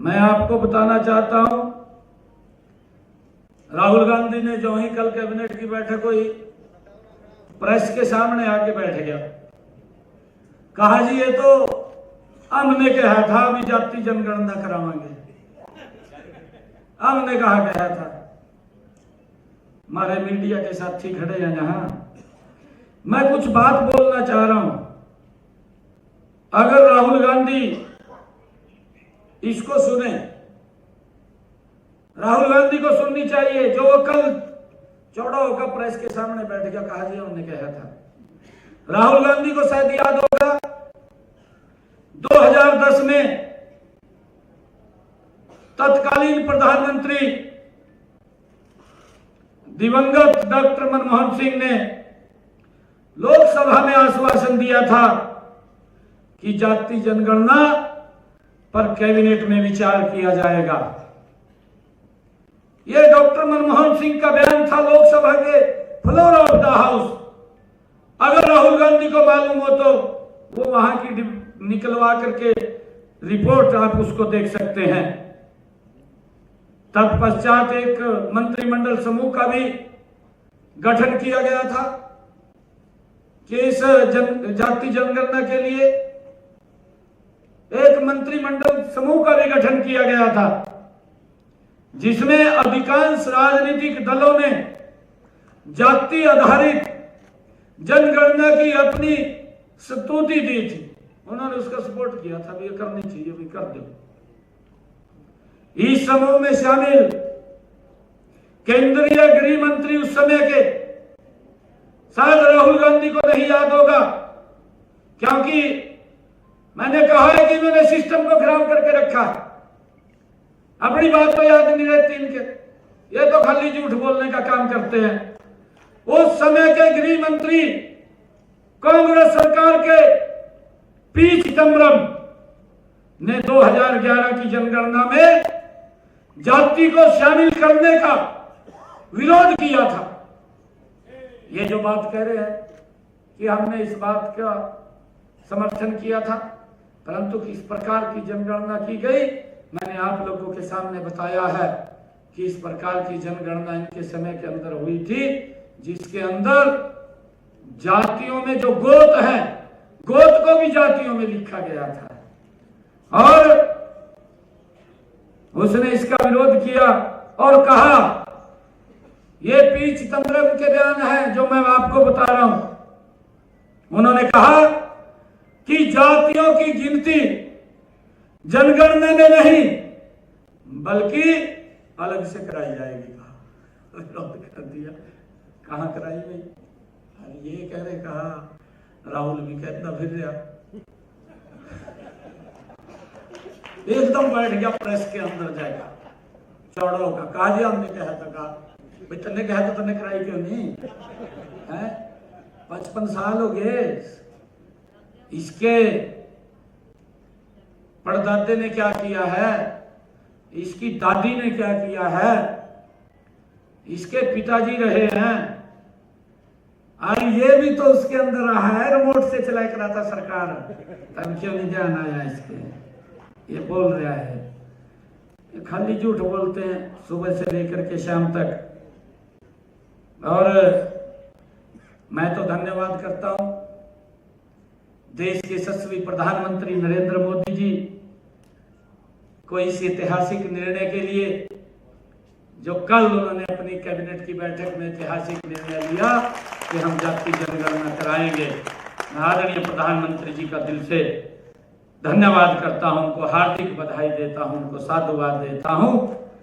मैं आपको बताना चाहता हूं, राहुल गांधी ने जो ही कल कैबिनेट की बैठक हुई, प्रेस के सामने आके बैठ गया। कहा जी ये तो हमने कहा था अभी जाति जनगणना करावांगे, हमने कहा गया था। हमारे मीडिया के साथी खड़े हैं यहां, मैं कुछ बात बोलना चाह रहा हूं। अगर राहुल गांधी इसको सुने, राहुल गांधी को सुननी चाहिए जो वो कल चौड़ा होकर प्रेस के सामने बैठ गया, कहा जी हमने कहा था। राहुल गांधी को शायद याद होगा 2010 में तत्कालीन प्रधानमंत्री दिवंगत डॉक्टर मनमोहन सिंह ने लोकसभा में आश्वासन दिया था कि जाति जनगणना पर कैबिनेट में विचार किया जाएगा। यह डॉक्टर मनमोहन सिंह का बयान था लोकसभा के फ्लोर ऑफ द हाउस। अगर राहुल गांधी को मालूम हो तो वो वहां की निकलवा करके रिपोर्ट आप उसको देख सकते हैं। तत्पश्चात एक मंत्रिमंडल समूह का भी गठन किया गया था कि इस जाति जनगणना के लिए एक मंत्रिमंडल समूह का भी गठन किया गया था, जिसमें अधिकांश राजनीतिक दलों ने जाति आधारित जनगणना की अपनी स्तुति दी थी। उन्होंने उसका सपोर्ट किया था, ये करनी चाहिए, भी कर दो। इस समूह में शामिल केंद्रीय गृह मंत्री उस समय के, शायद राहुल गांधी को नहीं याद होगा, क्योंकि मैंने कहा है कि इन्होंने सिस्टम को खराब करके रखा। अपनी बात तो याद नहीं रहती इनके, ये तो खाली झूठ बोलने का काम करते हैं। उस समय के गृह मंत्री कांग्रेस सरकार के पी चिदम्बरम ने 2011 की जनगणना में जाति को शामिल करने का विरोध किया था। ये जो बात कह रहे हैं कि हमने इस बात का समर्थन किया था, परंतु किस प्रकार की जनगणना की गई मैंने आप लोगों के सामने बताया है कि इस प्रकार की जनगणना इनके समय के अंदर हुई थी, जिसके अंदर जातियों में जो गोत है, गोत को भी जातियों में लिखा गया था। और उसने इसका विरोध किया और कहा, ये पी चिदम्बरम के बयान है जो मैं आपको बता रहा हूं। उन्होंने कहा कि जातियों की गिनती जनगणना में नहीं बल्कि अलग से कराई जाएगी। विरोध कर दिया, कहां कराई गई? ये कह रहे, कहा राहुल भी कहता फिर रहा, एकदम बैठ गया प्रेस के अंदर जाएगा चौड़ों का। कहा जी हमने कहा था, कहा भाई तने कहा तो तने कराई क्यों नहीं है? 55 साल हो गए, इसके परदादे ने क्या किया है, इसकी दादी ने क्या किया है, इसके पिताजी रहे हैं, और ये भी तो उसके अंदर रहा है, रिमोट से चलाया करा था सरकार, तब क्यों नहीं ध्यान आया इसके? ये बोल रहा है, ये खाली झूठ बोलते हैं सुबह से लेकर के शाम तक। और मैं तो धन्यवाद करता हूं देश के यशस्वी प्रधानमंत्री नरेंद्र मोदी जी को इस ऐतिहासिक निर्णय के लिए, जो कल उन्होंने अपनी कैबिनेट की बैठक में ऐतिहासिक निर्णय लिया कि हम जाति जनगणना कराएंगे। मैं आदरणीय प्रधानमंत्री जी का दिल से धन्यवाद करता हूं, उनको हार्दिक बधाई देता हूं, उनको साधुवाद देता हूं।